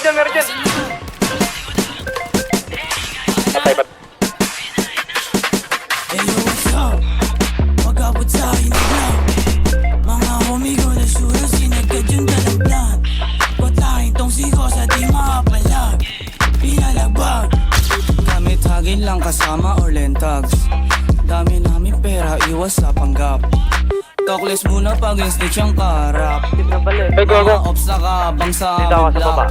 dyan, meron dyan. Patay, patay. Hey yo, what's up? Mag-abot sa akin na vlog. Mga homie ko na sure sinagad yung dalang plan. Patayin tong siko sa di makapalag. Pinalagbag gamit hagin lang kasama or lentags. Dami namin pera, iwas sa panggap. Talkless muna pag snitch ang karap. Hey, go, go. Mga ops nakabang sa Dito ako sa baba.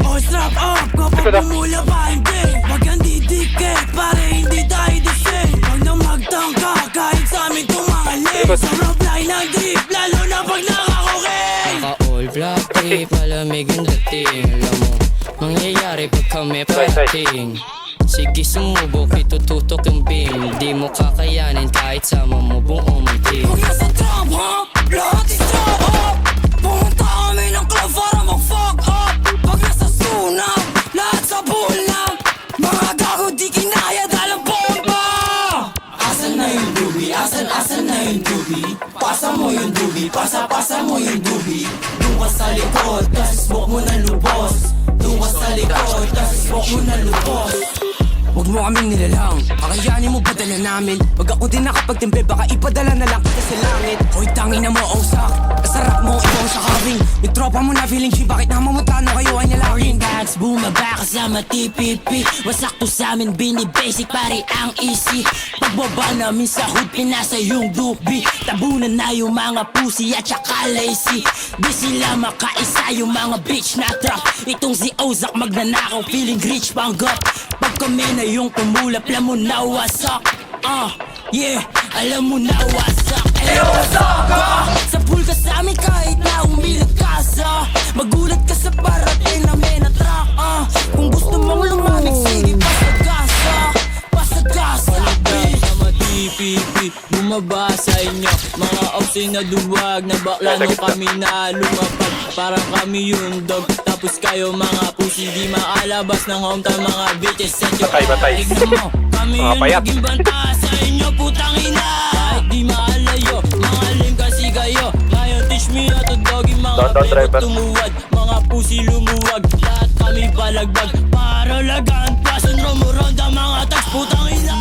Oh, strap up, kapag Ito na. pumula pa hindi. Wag kang didikit, pare hindi tayo disay. Wag nang magtangka, kahit sa amin tumali. Ito. Sa rob line ng drip, lalo na pag nakakokay. Naka-all black trip, malamig yung dating. Alam mo, mangyayari pag kami parating. Sige sumubok, itututok yung beam. Di mo kakayanin kahit sama mo buong ang team. Huwag nasa trap, ha? Lahat is trap up. Pumunta kami ng club para mag-fuck up. Pag nasa sunap, lahat sa bulang. Mga gago di kinaya dalang bomba. Asan na yung dubi? Asan na yung dubi? Pasa mo yung dubi, pasa mo yung dubi. Doon ka sa likod, tas smoke mo na lubos. Doon ka sa likod, tas smoke mo na lubos. Huwag mo kaming nilalang, kakayanin mo padala namin. Pag ako din nakapagtimple, baka ipadala na lang kita sa langit. Hoy, tangin na mo, ausak. Kasarap mo, ikaw sa carving. Yung tropa mo na feeling G, bakit namamutano kayo ay nalangin? Bags, bumaba kasama TPP. Wasak to sa amin, bini-basic, pare ang easy. Pagbaba namin sa hood, pinasa yung dubi. Tabunan na yung mga pussy at saka lazy. Di sila makaisa yung mga bitch na trap. Itong si Ozak magnanakaw, feeling rich panggap. Pag kami na yung kumulap, alam mo na wasak. Yeah, alam mo na wasak. Eh, wasak sa pool ka sa amin kahit na umilag ka sa. Magulat ka sa parating namin na track. Kung gusto mong lumamig, sige pasagasa. Pasagasa, bitch. Sama TPP, bumaba sa inyo. Mga opsi na duwag, na bakla no kami na lumapag. Parang kami yung dog, tapos kayo mga pussy. Di maalabas ng hometown mga bitches. Set your Batay. tignan mo, kami Mga yung payat. naging banta sa inyo putang ina. Kahit di maalayo, mga lame kasi kayo. Ngayon teach me how to doggy, mga Down, bebo driver. tumuwad. Mga pussy lumuwag, lahat kami palagbag. Para lagaan, pasan rumuronda mga tags putang ina.